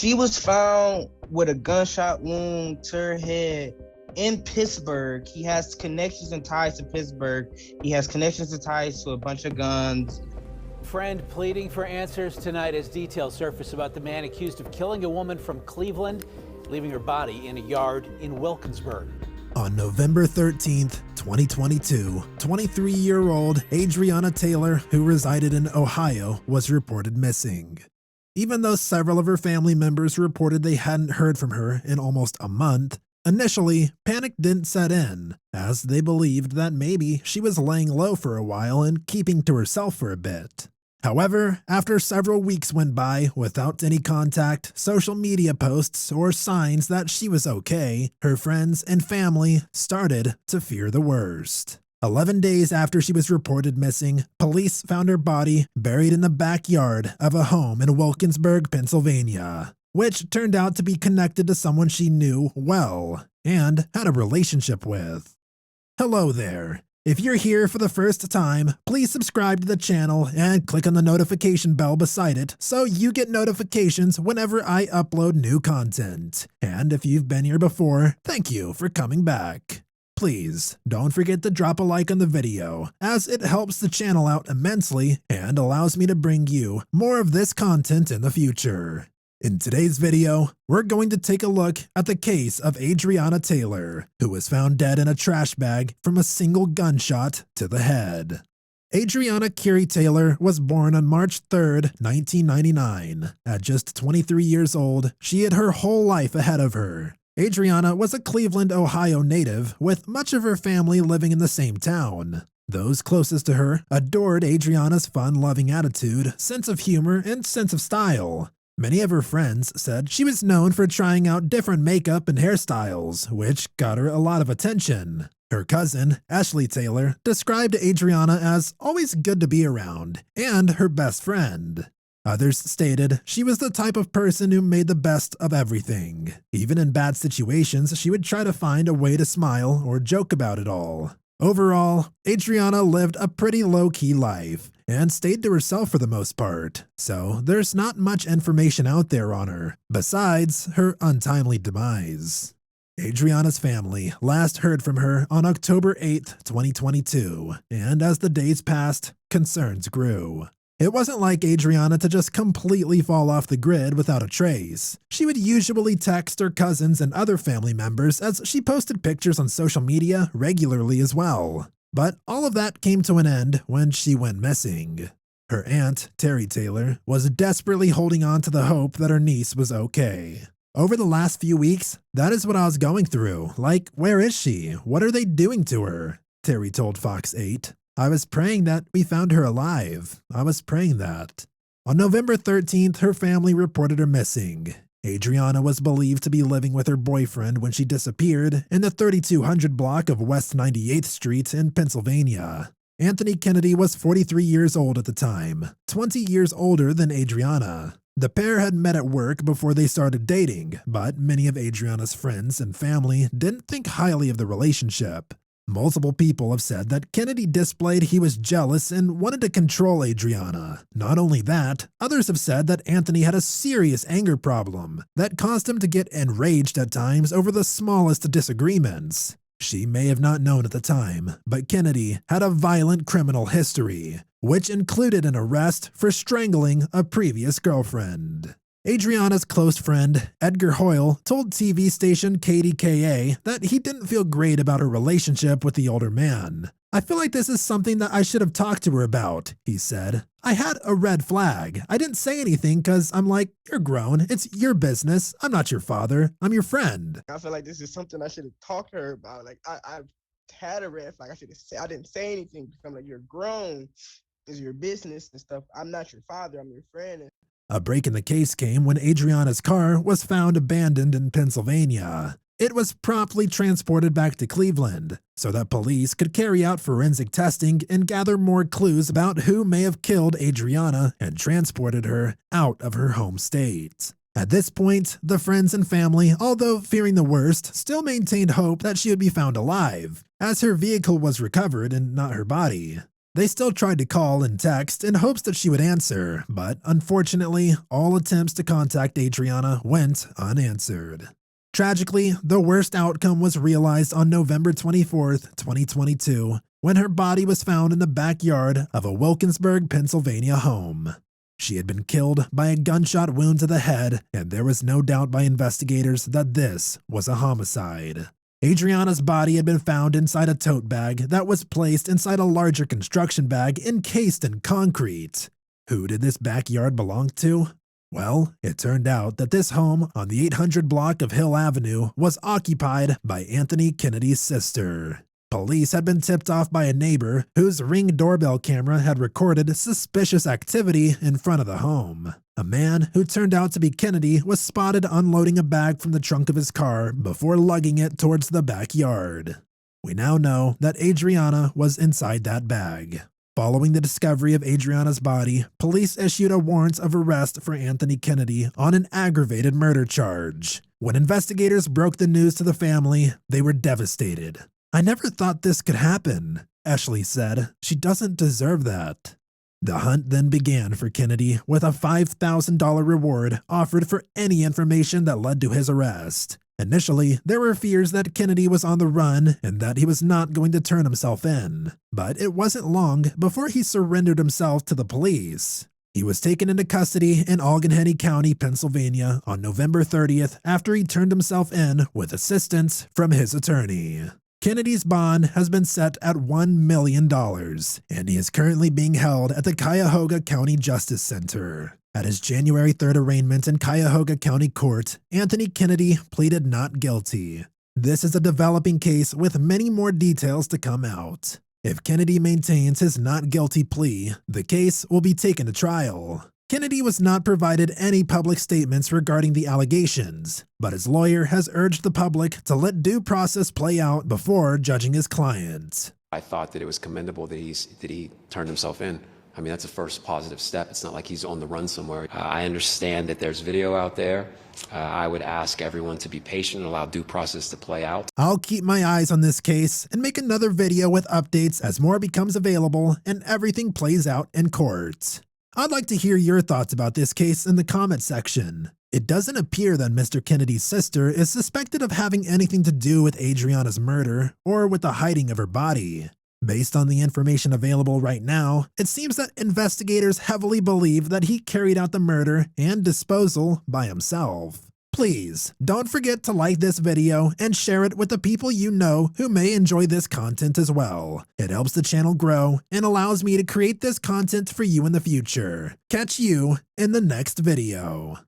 She was found with a gunshot wound to her head in Pittsburgh. He has connections and ties to Pittsburgh. He has connections and ties to a bunch of guns. Friend pleading for answers tonight as details surface about the man accused of killing a woman from Cleveland, leaving her body in a yard in Wilkinsburg. On November 13th, 2022, 23-year-old Adrianna Taylor, who resided in Ohio, was reported missing. Even though several of her family members reported they hadn't heard from her in almost a month, initially, panic didn't set in, as they believed that maybe she was laying low for a while and keeping to herself for a bit. However, after several weeks went by without any contact, social media posts, or signs that she was okay, her friends and family started to fear the worst. 11 days after she was reported missing, police found her body buried in the backyard of a home in Wilkinsburg, Pennsylvania, which turned out to be connected to someone she knew well and had a relationship with. Hello there. If you're here for the first time, please subscribe to the channel and click on the notification bell beside it so you get notifications whenever I upload new content. And if you've been here before, thank you for coming back. Please don't forget to drop a like on the video, as it helps the channel out immensely and allows me to bring you more of this content in the future. In today's video, we're going to take a look at the case of Adrianna Taylor, who was found dead in a trash bag from a single gunshot to the head. Adrianna Carey Taylor was born on March 3, 1999. At just 23 years old, she had her whole life ahead of her. Adrianna was a Cleveland, Ohio native, with much of her family living in the same town. Those closest to her adored Adrianna's fun-loving attitude, sense of humor, and sense of style. Many of her friends said she was known for trying out different makeup and hairstyles, which got her a lot of attention. Her cousin, Ashley Taylor, described Adrianna as always good to be around and her best friend. Others stated she was the type of person who made the best of everything. Even in bad situations, she would try to find a way to smile or joke about it all. Overall, Adrianna lived a pretty low-key life and stayed to herself for the most part, so there's not much information out there on her, besides her untimely demise. Adrianna's family last heard from her on October 8, 2022, and as the days passed, concerns grew. It wasn't like Adrianna to just completely fall off the grid without a trace. She would usually text her cousins and other family members as she posted pictures on social media regularly as well. But all of that came to an end when she went missing. Her aunt, Terry Taylor, was desperately holding on to the hope that her niece was okay. Over the last few weeks, that is what I was going through. Like, where is she? What are they doing to her? Terry told Fox 8. I was praying that we found her alive. I was praying that. On November 13th, her family reported her missing. Adrianna was believed to be living with her boyfriend when she disappeared in the 3200 block of West 98th Street in Pennsylvania. Anthony Kennedy was 43 years old at the time, 20 years older than Adrianna. The pair had met at work before they started dating, but many of Adrianna's friends and family didn't think highly of the relationship. Multiple people have said that Kennedy displayed he was jealous and wanted to control Adrianna. Not only that, others have said that Anthony had a serious anger problem that caused him to get enraged at times over the smallest disagreements. She may have not known at the time, but Kennedy had a violent criminal history, which included an arrest for strangling a previous girlfriend. Adrianna's close friend, Edgar Hoyle, told TV station KDKA that he didn't feel great about her relationship with the older man. I feel like this is something that I should have talked to her about, he said. I had a red flag. I didn't say anything because I'm like, you're grown. It's your business. I'm not your father. I'm your friend. I feel like this is something I should have talked to her about. Like, I've had a red flag. I didn't say anything because I'm like, you're grown. It's your business and stuff. I'm not your father. I'm your friend. A break in the case came when Adrianna's car was found abandoned in Pennsylvania. It was promptly transported back to Cleveland so that police could carry out forensic testing and gather more clues about who may have killed Adrianna and transported her out of her home state. At this point, the friends and family, although fearing the worst, still maintained hope that she would be found alive, as her vehicle was recovered and not her body. They still tried to call and text in hopes that she would answer, but unfortunately, all attempts to contact Adrianna went unanswered. Tragically, the worst outcome was realized on November 24, 2022, when her body was found in the backyard of a Wilkinsburg, Pennsylvania home. She had been killed by a gunshot wound to the head, and there was no doubt by investigators that this was a homicide. Adrianna's body had been found inside a tote bag that was placed inside a larger construction bag encased in concrete. Who did this backyard belong to? Well, it turned out that this home on the 800 block of Hill Avenue was occupied by Anthony Kennedy's sister. Police had been tipped off by a neighbor whose Ring doorbell camera had recorded suspicious activity in front of the home. A man who turned out to be Kennedy was spotted unloading a bag from the trunk of his car before lugging it towards the backyard. We now know that Adrianna was inside that bag. Following the discovery of Adrianna's body, police issued a warrant of arrest for Anthony Kennedy on an aggravated murder charge. When investigators broke the news to the family, they were devastated. "I never thought this could happen," Ashley said. "She doesn't deserve that." The hunt then began for Kennedy, with a $5,000 reward offered for any information that led to his arrest. Initially, there were fears that Kennedy was on the run and that he was not going to turn himself in. But it wasn't long before he surrendered himself to the police. He was taken into custody in Allegheny County, Pennsylvania on November 30th after he turned himself in with assistance from his attorney. Kennedy's bond has been set at $1 million, and he is currently being held at the Cuyahoga County Justice Center. At his January 3rd arraignment in Cuyahoga County Court, Anthony Kennedy pleaded not guilty. This is a developing case with many more details to come out. If Kennedy maintains his not guilty plea, the case will be taken to trial. Kennedy was not provided any public statements regarding the allegations, but his lawyer has urged the public to let due process play out before judging his client. I thought that it was commendable that he turned himself in. I mean, that's the first positive step. It's not like he's on the run somewhere. I understand that there's video out there. I would ask everyone to be patient and allow due process to play out. I'll keep my eyes on this case and make another video with updates as more becomes available and everything plays out in court. I'd like to hear your thoughts about this case in the comment section. It doesn't appear that Mr. Kennedy's sister is suspected of having anything to do with Adrianna's murder or with the hiding of her body. Based on the information available right now, it seems that investigators heavily believe that he carried out the murder and disposal by himself. Please, don't forget to like this video and share it with the people you know who may enjoy this content as well. It helps the channel grow and allows me to create this content for you in the future. Catch you in the next video.